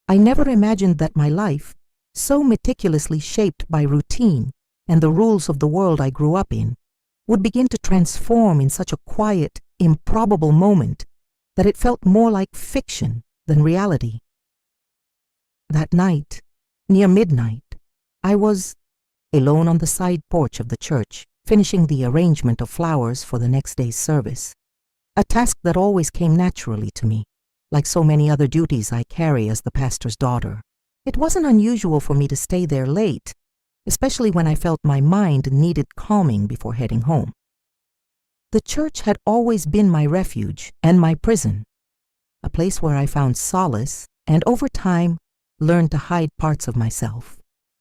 I never imagined that my life, so meticulously shaped by routine and the rules of the world I grew up in, would begin to transform in such a quiet, improbable moment that it felt more like fiction than reality. That night, near midnight, I was alone on the side porch of the church, finishing the arrangement of flowers for the next day's service, a task that always came naturally to me, like so many other duties I carry as the pastor's daughter. It wasn't unusual for me to stay there late, especially when I felt my mind needed calming before heading home. The church had always been my refuge and my prison, a place where I found solace and over time learned to hide parts of myself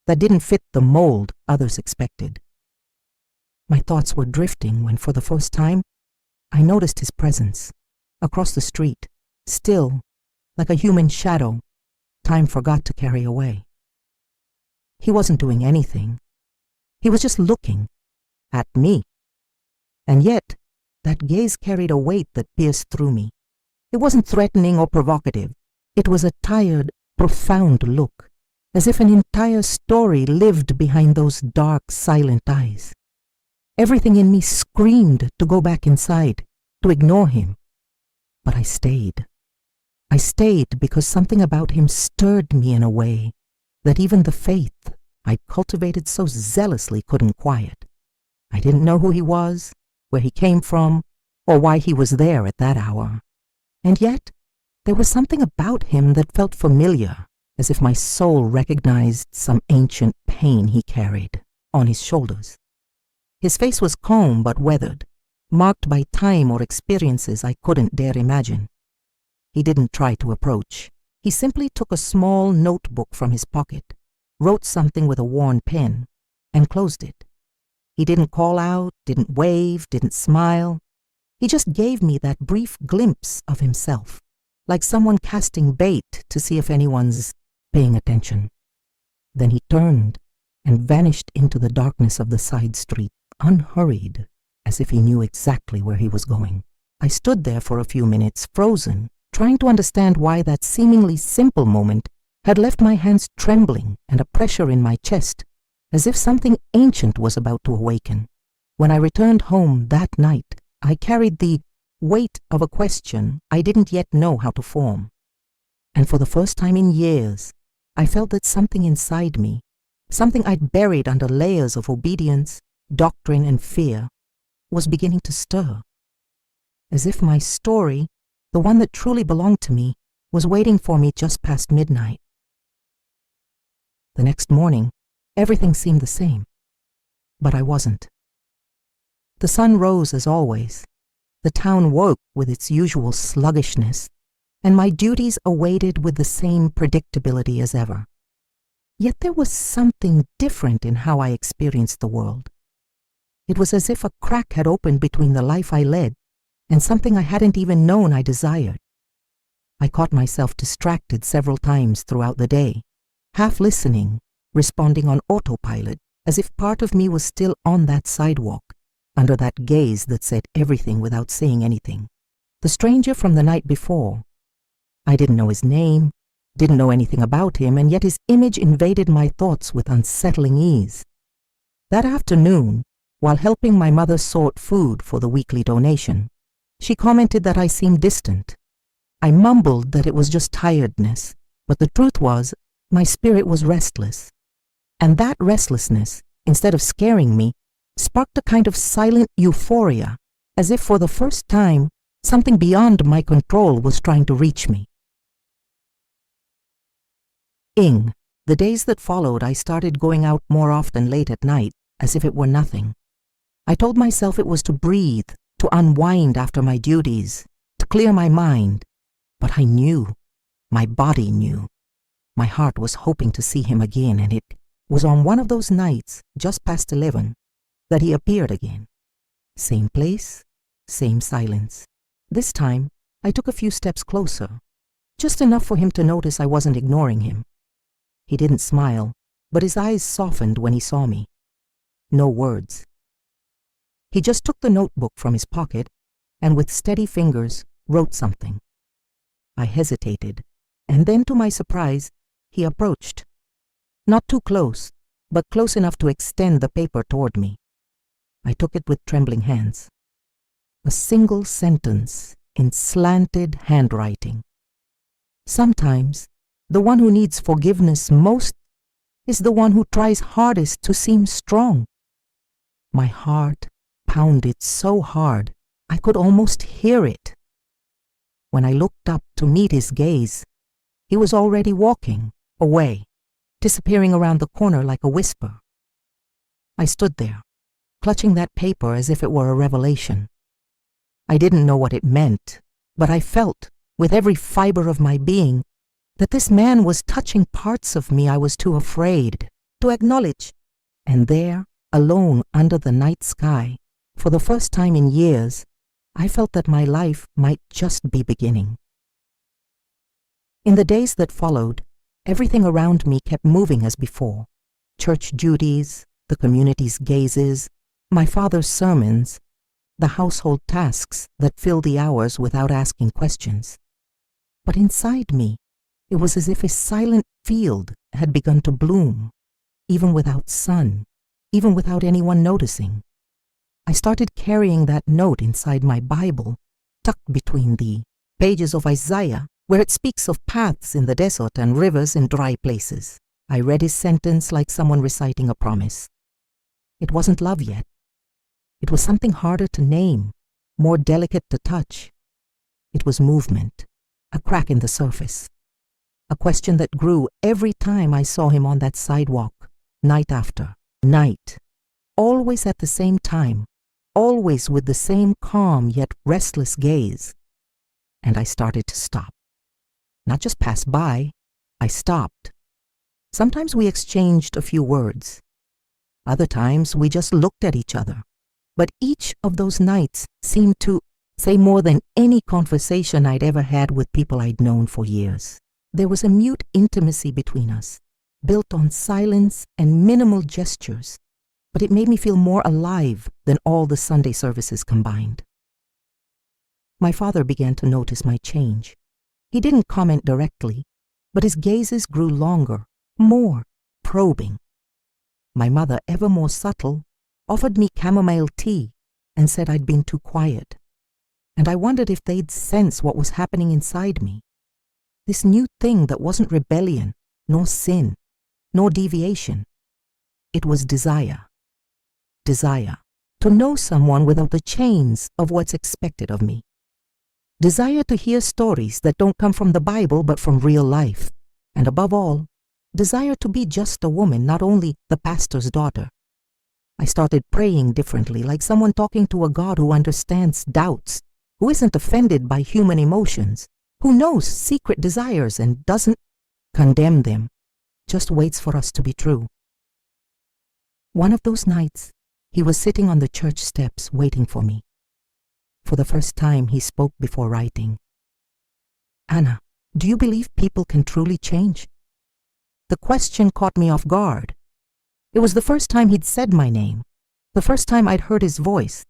that didn't fit the mold others expected. My thoughts were drifting when for the first time I noticed his presence across the street, still like a human shadow time forgot to carry away. He wasn't doing anything. He was just looking at me. And yet, that gaze carried a weight that pierced through me. It wasn't threatening or provocative. It was a tired, profound look, as if an entire story lived behind those dark, silent eyes. Everything in me screamed to go back inside, to ignore him. But I stayed. I stayed because something about him stirred me in a way that even the faith I'd cultivated so zealously couldn't quiet. I didn't know who he was, where he came from, or why he was there at that hour. And yet, there was something about him that felt familiar, as if my soul recognized some ancient pain he carried on his shoulders. His face was calm but weathered, marked by time or experiences I couldn't dare imagine. He didn't try to approach. He simply took a small notebook from his pocket, wrote something with a worn pen, and closed it. He didn't call out, didn't wave, didn't smile. He just gave me that brief glimpse of himself, like someone casting bait to see if anyone's paying attention. Then he turned and vanished into the darkness of the side street, unhurried, as if he knew exactly where he was going. I stood there for a few minutes, frozen, trying to understand why that seemingly simple moment had left my hands trembling and a pressure in my chest, as if something ancient was about to awaken. When I returned home that night, I carried the weight of a question I didn't yet know how to form. And for the first time in years, I felt that something inside me, something I'd buried under layers of obedience, doctrine, and fear, was beginning to stir. As if my story, the one that truly belonged to me, was waiting for me just past midnight. The next morning, everything seemed the same, but I wasn't. The sun rose as always. The town woke with its usual sluggishness, and my duties awaited with the same predictability as ever. Yet there was something different in how I experienced the world. It was as if a crack had opened between the life I led and something I hadn't even known I desired. I caught myself distracted several times throughout the day, half listening, responding on autopilot, as if part of me was still on that sidewalk, under that gaze that said everything without saying anything. The stranger from the night before. I didn't know his name, didn't know anything about him, and yet his image invaded my thoughts with unsettling ease. That afternoon, while helping my mother sort food for the weekly donation, she commented that I seemed distant. I mumbled that it was just tiredness, but the truth was, my spirit was restless. And that restlessness, instead of scaring me, sparked a kind of silent euphoria, as if for the first time, something beyond my control was trying to reach me. The days that followed, I started going out more often late at night, as if it were nothing. I told myself it was to breathe, to unwind after my duties, to clear my mind. But I knew, my body knew. My heart was hoping to see him again, and it was on one of those nights, just past 11, that he appeared again. Same place, same silence. This time, I took a few steps closer, just enough for him to notice I wasn't ignoring him. He didn't smile, but his eyes softened when he saw me. No words. He just took the notebook from his pocket and with steady fingers wrote something. I hesitated, And then, to my surprise, he approached. Not too close, but close enough to extend the paper toward me. I took it with trembling hands. A single sentence in slanted handwriting. Sometimes, the one who needs forgiveness most is the one who tries hardest to seem strong. My heart pounded so hard I could almost hear it. When I looked up to meet his gaze, he was already walking away, disappearing around the corner like a whisper. I stood there, clutching that paper as if it were a revelation. I didn't know what it meant, but I felt, with every fiber of my being, that this man was touching parts of me I was too afraid to acknowledge. And there, alone under the night sky, for the first time in years, I felt that my life might just be beginning. In the days that followed, everything around me kept moving as before. Church duties, the community's gazes, my father's sermons, the household tasks that filled the hours without asking questions. But inside me, it was as if a silent field had begun to bloom, even without sun, even without anyone noticing. I started carrying that note inside my Bible, tucked between the pages of Isaiah, where it speaks of paths in the desert and rivers in dry places. I read his sentence like someone reciting a promise. It wasn't love yet. It was something harder to name, more delicate to touch. It was movement, a crack in the surface. A question that grew every time I saw him on that sidewalk, night after night, always at the same time, always with the same calm yet restless gaze. And I started to stop. Not just pass by, I stopped. Sometimes we exchanged a few words. Other times we just looked at each other. But each of those nights seemed to say more than any conversation I'd ever had with people I'd known for years. There was a mute intimacy between us, built on silence and minimal gestures, but it made me feel more alive than all the Sunday services combined. My father began to notice my change. He didn't comment directly, but his gazes grew longer, more probing. My mother, ever more subtle, offered me chamomile tea and said I'd been too quiet. And I wondered if they'd sense what was happening inside me. This new thing that wasn't rebellion, nor sin, nor deviation. It was desire. Desire to know someone without the chains of what's expected of me. Desire to hear stories that don't come from the Bible but from real life. And above all, desire to be just a woman, not only the pastor's daughter. I started praying differently, like someone talking to a God who understands doubts, who isn't offended by human emotions, who knows secret desires and doesn't condemn them, just waits for us to be true. One of those nights, he was sitting on the church steps waiting for me. For the first time, he spoke before writing. "Anna, do you believe people can truly change?" The question caught me off guard. It was the first time he'd said my name, the first time I'd heard his voice.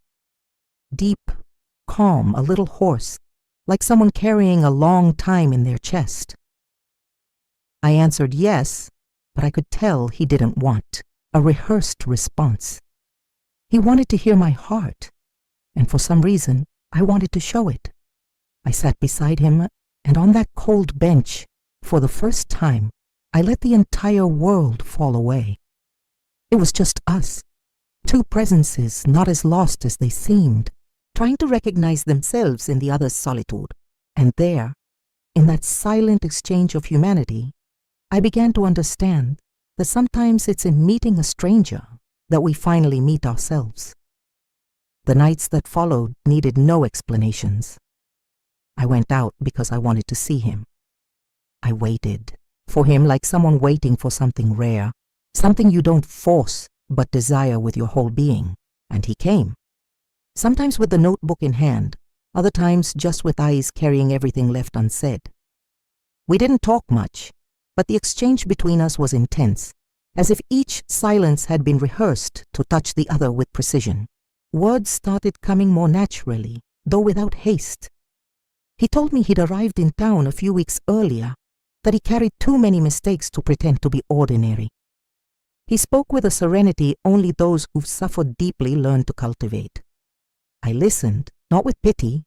Deep, calm, a little hoarse, like someone carrying a long time in their chest. I answered yes, but I could tell he didn't want a rehearsed response. He wanted to hear my heart, and for some reason, I wanted to show it. I sat beside him, and on that cold bench, for the first time, I let the entire world fall away. It was just us, two presences not as lost as they seemed, trying to recognize themselves in the other's solitude. And there, in that silent exchange of humanity, I began to understand that sometimes it's in meeting a stranger that we finally meet ourselves. The nights that followed needed no explanations. I went out because I wanted to see him. I waited for him like someone waiting for something rare, something you don't force but desire with your whole being. And he came. Sometimes with the notebook in hand, other times just with eyes carrying everything left unsaid. We didn't talk much, but the exchange between us was intense, as if each silence had been rehearsed to touch the other with precision. Words started coming more naturally, though without haste. He told me he'd arrived in town a few weeks earlier, that he carried too many mistakes to pretend to be ordinary. He spoke with a serenity only those who've suffered deeply learn to cultivate. I listened, not with pity,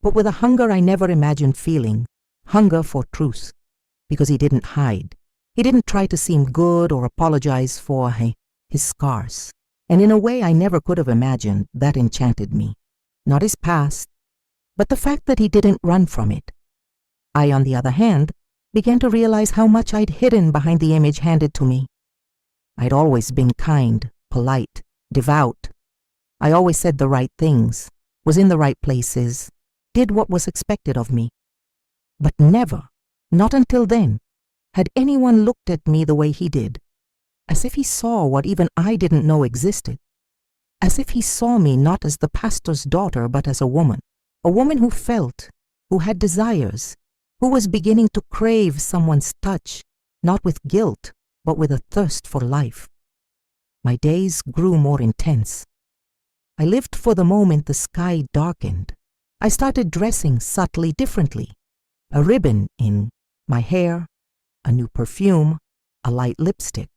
but with a hunger I never imagined feeling, hunger for truth, because he didn't hide. He didn't try to seem good or apologize for his scars. And in a way I never could have imagined, that enchanted me. Not his past, but the fact that he didn't run from it. I, on the other hand, began to realize how much I'd hidden behind the image handed to me. I'd always been kind, polite, devout. I always said the right things, was in the right places, did what was expected of me. But never, not until then, had anyone looked at me the way he did, as if he saw what even I didn't know existed, as if he saw me not as the pastor's daughter but as a woman who felt, who had desires, who was beginning to crave someone's touch, not with guilt, but with a thirst for life. My days grew more intense. I lived for the moment the sky darkened. I started dressing subtly differently. A ribbon in my hair, a new perfume, a light lipstick.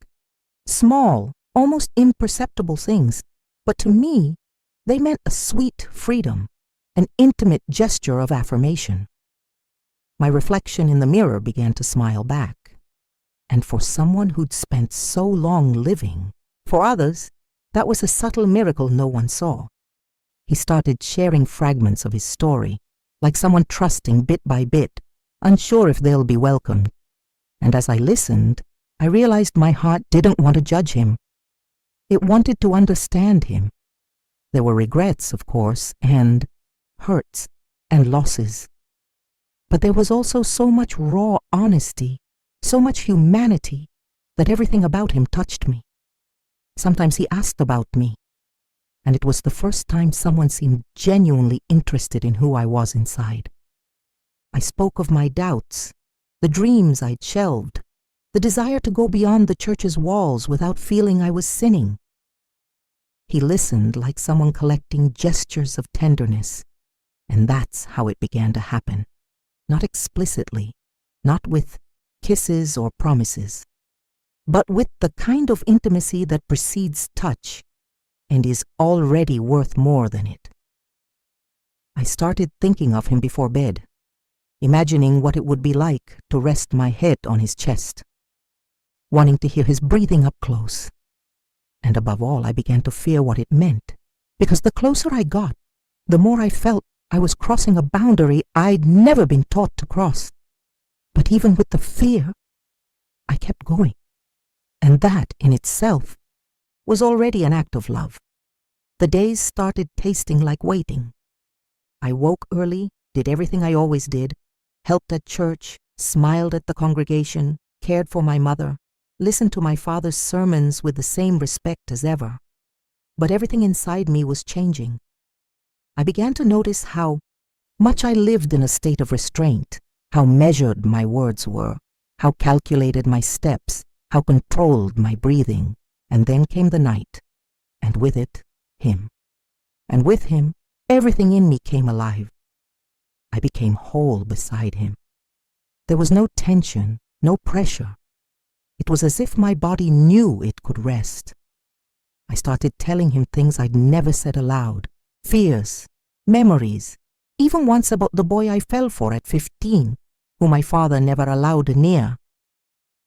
Small, almost imperceptible things, but to me, they meant a sweet freedom, an intimate gesture of affirmation. My reflection in the mirror began to smile back. And for someone who'd spent so long living, for others, that was a subtle miracle no one saw. He started sharing fragments of his story, like someone trusting bit by bit, unsure if they'll be welcomed. And as I listened, I realized my heart didn't want to judge him. It wanted to understand him. There were regrets, of course, and hurts and losses. But there was also so much raw honesty, so much humanity, that everything about him touched me. Sometimes he asked about me, and it was the first time someone seemed genuinely interested in who I was inside. I spoke of my doubts, the dreams I'd shelved, the desire to go beyond the church's walls without feeling I was sinning. He listened like someone collecting gestures of tenderness, and that's how it began to happen. Not explicitly, not with kisses or promises, but with the kind of intimacy that precedes touch and is already worth more than it. I started thinking of him before bed, imagining what it would be like to rest my head on his chest, wanting to hear his breathing up close. And above all, I began to fear what it meant, because the closer I got, the more I felt I was crossing a boundary I'd never been taught to cross. But even with the fear, I kept going. And that, in itself, was already an act of love. The days started tasting like waiting. I woke early, did everything I always did, helped at church, smiled at the congregation, cared for my mother, listened to my father's sermons with the same respect as ever. But everything inside me was changing. I began to notice how much I lived in a state of restraint, how measured my words were, how calculated my steps, how controlled my breathing. And then came the night, and with it, him. And with him, everything in me came alive. I became whole beside him. There was no tension, no pressure. It was as if my body knew it could rest. I started telling him things I'd never said aloud, fears, memories, even once about the boy I fell for at 15, who my father never allowed near.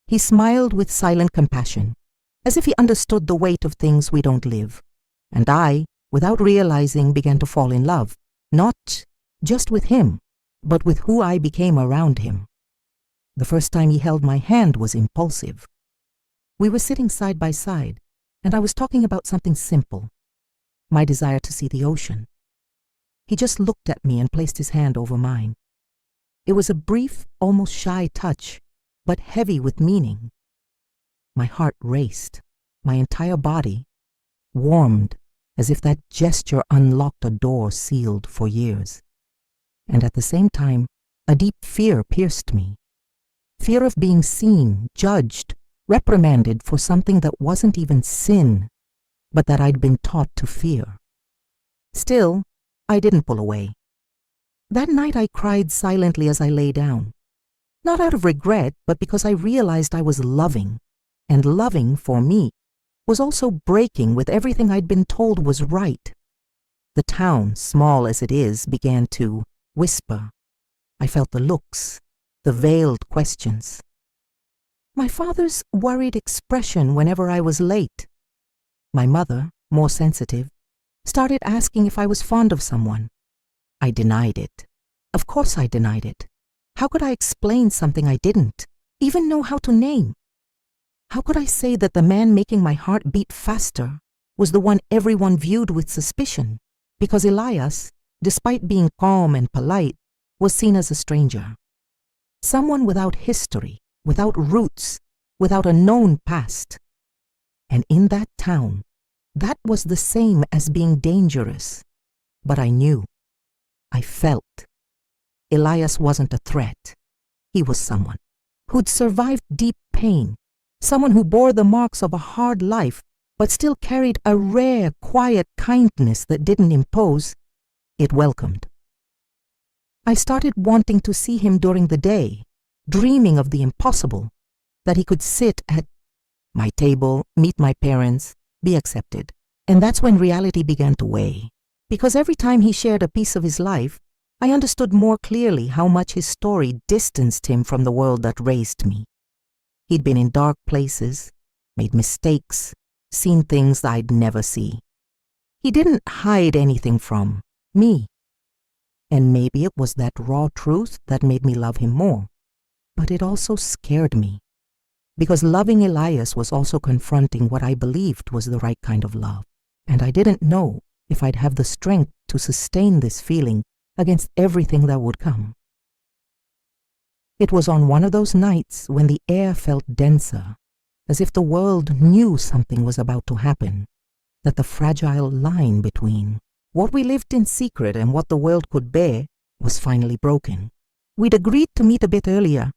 He smiled with silent compassion, as if he understood the weight of things we don't live. And I, without realizing, began to fall in love, not just with him, but with who I became around him. The first time he held my hand was impulsive. We were sitting side by side, and I was talking about something simple, my desire to see the ocean. He just looked at me and placed his hand over mine. It was a brief, almost shy touch, but heavy with meaning. My heart raced, my entire body warmed, as if that gesture unlocked a door sealed for years. And at the same time, a deep fear pierced me. Fear of being seen, judged, reprimanded for something that wasn't even sin, but that I'd been taught to fear. Still, I didn't pull away. That night I cried silently as I lay down. Not out of regret, but because I realized I was loving, and loving, for me, was also breaking with everything I'd been told was right. The town, small as it is, began to whisper. I felt the looks, the veiled questions. My father's worried expression whenever I was late. My mother, more sensitive, started asking if I was fond of someone. I denied it. Of course I denied it. How could I explain something I didn't even know how to name? How could I say that the man making my heart beat faster was the one everyone viewed with suspicion, because Elias, despite being calm and polite, was seen as a stranger? Someone without history, without roots, without a known past. And in that town, that was the same as being dangerous. But I knew. I felt. Elias wasn't a threat. He was someone who'd survived deep pain, someone who bore the marks of a hard life, but still carried a rare, quiet kindness that didn't impose, it welcomed. I started wanting to see him during the day, dreaming of the impossible, that he could sit at my table, meet my parents, be accepted. And that's when reality began to weigh. Because every time he shared a piece of his life, I understood more clearly how much his story distanced him from the world that raised me. He'd been in dark places, made mistakes, seen things I'd never see. He didn't hide anything from me. And maybe it was that raw truth that made me love him more. But it also scared me. Because loving Elias was also confronting what I believed was the right kind of love. And I didn't know if I'd have the strength to sustain this feeling against everything that would come. It was on one of those nights when the air felt denser, as if the world knew something was about to happen, that the fragile line between what we lived in secret and what the world could bear was finally broken. We'd agreed to meet a bit earlier.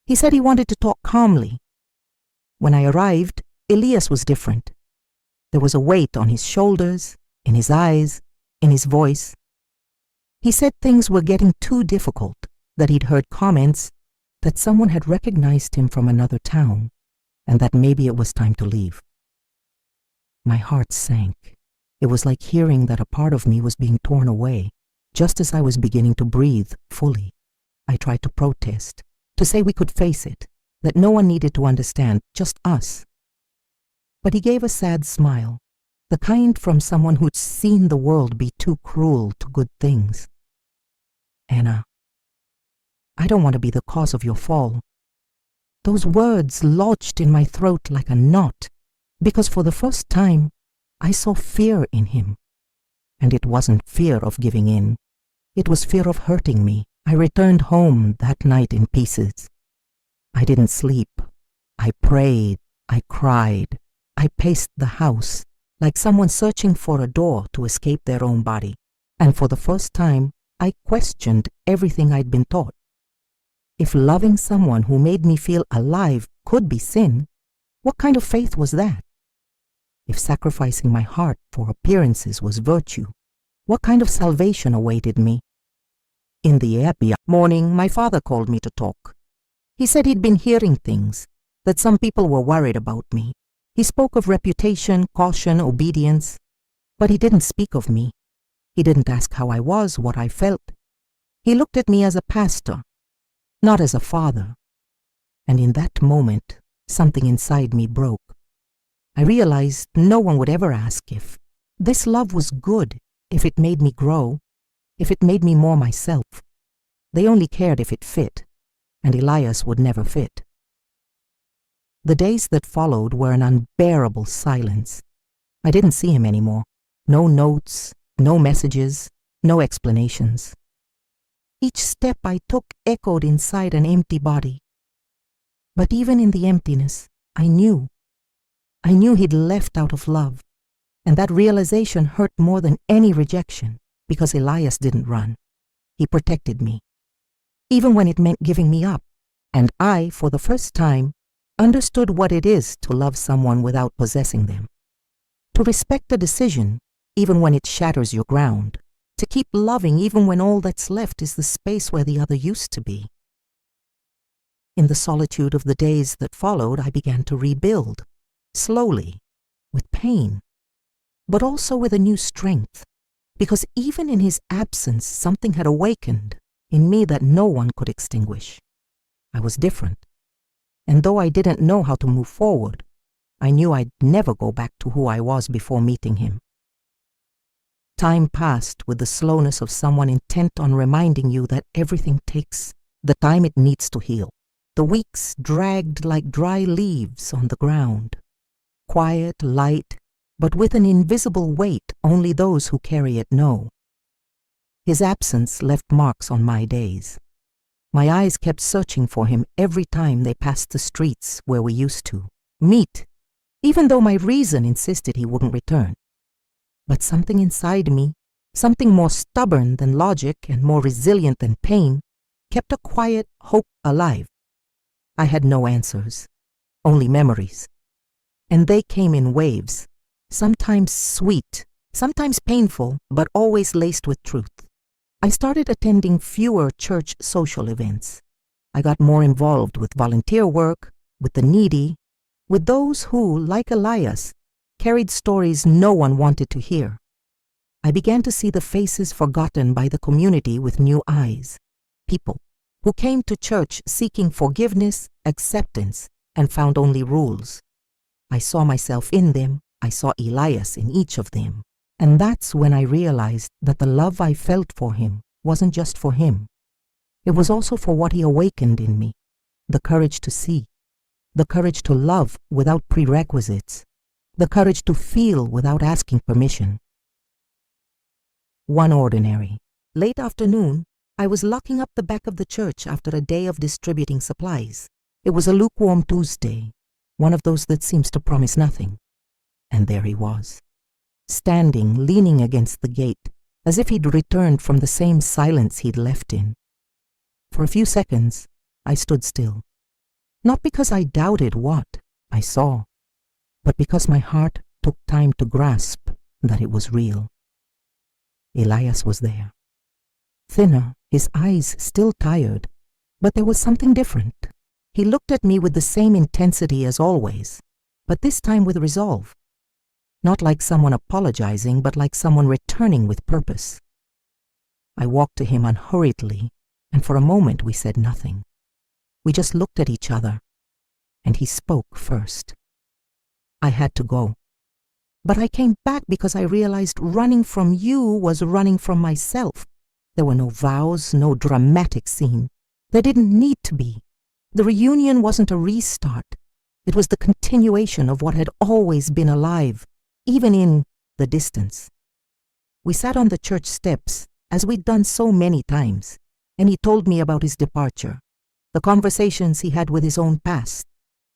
He said he wanted to talk calmly. When I arrived, Elias was different. There was a weight on his shoulders, in his eyes, in his voice. He said things were getting too difficult, that he'd heard comments that someone had recognized him from another town, and that maybe it was time to leave. My heart sank. It was like hearing that a part of me was being torn away, just as I was beginning to breathe fully. I tried to protest, to say we could face it, that no one needed to understand, just us. But he gave a sad smile, the kind from someone who'd seen the world be too cruel to good things. Anna, I don't want to be the cause of your fall. Those words lodged in my throat like a knot, because for the first time, I saw fear in him. And it wasn't fear of giving in. It was fear of hurting me. I returned home that night in pieces. I didn't sleep. I prayed. I cried. I paced the house like someone searching for a door to escape their own body. And for the first time, I questioned everything I'd been taught. If loving someone who made me feel alive could be sin, what kind of faith was that? If sacrificing my heart for appearances was virtue, what kind of salvation awaited me? In the early morning, my father called me to talk. He said he'd been hearing things, that some people were worried about me. He spoke of reputation, caution, obedience, but he didn't speak of me. He didn't ask how I was, what I felt. He looked at me as a pastor, not as a father. And in that moment, something inside me broke. I realized no one would ever ask if this love was good, if it made me grow, if it made me more myself. They only cared if it fit, and Elias would never fit. The days that followed were an unbearable silence. I didn't see him anymore. No notes, no messages, no explanations. Each step I took echoed inside an empty body. But even in the emptiness, I knew he'd left out of love, and that realization hurt more than any rejection, because Elias didn't run. He protected me, even when it meant giving me up, and I, for the first time, understood what it is to love someone without possessing them. To respect a decision, even when it shatters your ground. To keep loving even when all that's left is the space where the other used to be. In the solitude of the days that followed, I began to rebuild, slowly, with pain, but also with a new strength, because even in his absence, something had awakened in me that no one could extinguish. I was different, and though I didn't know how to move forward, I knew I'd never go back to who I was before meeting him. Time passed with the slowness of someone intent on reminding you that everything takes the time it needs to heal. The weeks dragged like dry leaves on the ground, quiet, light, but with an invisible weight only those who carry it know. His absence left marks on my days. My eyes kept searching for him every time they passed the streets where we used to meet, even though my reason insisted he wouldn't return. But something inside me, something more stubborn than logic and more resilient than pain, kept a quiet hope alive. I had no answers, only memories. And they came in waves, sometimes sweet, sometimes painful, but always laced with truth. I started attending fewer church social events. I got more involved with volunteer work, with the needy, with those who, like Elias, carried stories no one wanted to hear. I began to see the faces forgotten by the community with new eyes, people who came to church seeking forgiveness, acceptance, and found only rules. I saw myself in them, I saw Elias in each of them, and that's when I realized that the love I felt for him wasn't just for him. It was also for what he awakened in me, the courage to see, the courage to love without prerequisites, the courage to feel without asking permission. One ordinary, late afternoon, I was locking up the back of the church after a day of distributing supplies. It was a lukewarm Tuesday, one of those that seems to promise nothing. And there he was, standing, leaning against the gate, as if he'd returned from the same silence he'd left in. For a few seconds, I stood still, not because I doubted what I saw, but because my heart took time to grasp that it was real. Elias was there. Thinner, his eyes still tired, but there was something different. He looked at me with the same intensity as always, but this time with resolve. Not like someone apologizing, but like someone returning with purpose. I walked to him unhurriedly, and for a moment we said nothing. We just looked at each other, and he spoke first. I had to go. But I came back because I realized running from you was running from myself. There were no vows, no dramatic scene. There didn't need to be. The reunion wasn't a restart. It was the continuation of what had always been alive, even in the distance. We sat on the church steps, as we'd done so many times, and he told me about his departure, the conversations he had with his own past,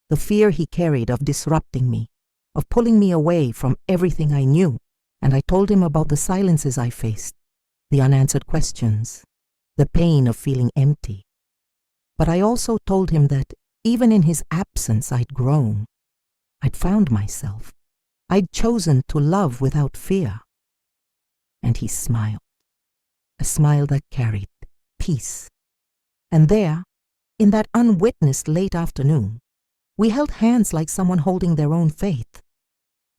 the fear he carried of disrupting me, of pulling me away from everything I knew, and I told him about the silences I faced, the unanswered questions, the pain of feeling empty. But I also told him that even in his absence I'd grown. I'd found myself. I'd chosen to love without fear. And he smiled, a smile that carried peace. And there, in that unwitnessed late afternoon, we held hands like someone holding their own faith.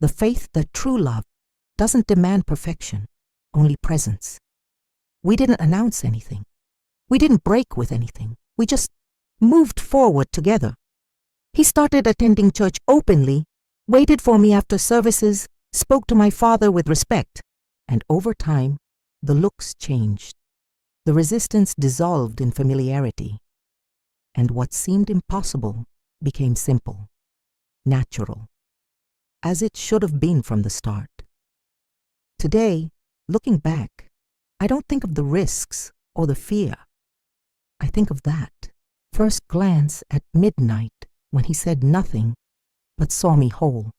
The faith that true love doesn't demand perfection, only presence. We didn't announce anything. We didn't break with anything. We just moved forward together. He started attending church openly, waited for me after services, spoke to my father with respect, and over time, the looks changed. The resistance dissolved in familiarity, and what seemed impossible became simple, natural, as it should have been from the start. Today, looking back, I don't think of the risks or the fear. I think of that first glance at midnight when he said nothing but saw me whole,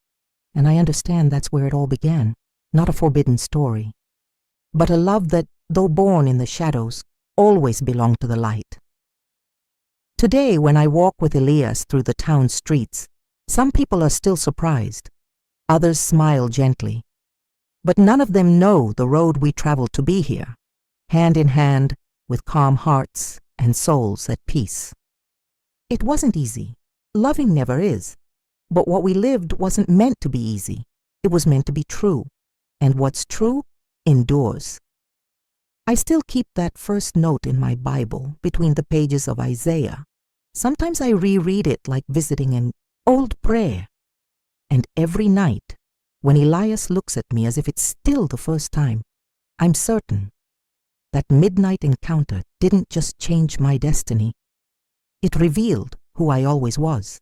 and I understand that's where it all began, not a forbidden story, but a love that, though born in the shadows, always belonged to the light. Today, when I walk with Elias through the town streets, some people are still surprised. Others smile gently. But none of them know the road we traveled to be here, hand in hand with calm hearts and souls at peace. It wasn't easy. Loving never is. But what we lived wasn't meant to be easy. It was meant to be true. And what's true endures. I still keep that first note in my Bible between the pages of Isaiah. Sometimes I reread it like visiting an old prayer. And every night, when Elias looks at me as if it's still the first time, I'm certain that midnight encounter didn't just change my destiny. It revealed who I always was.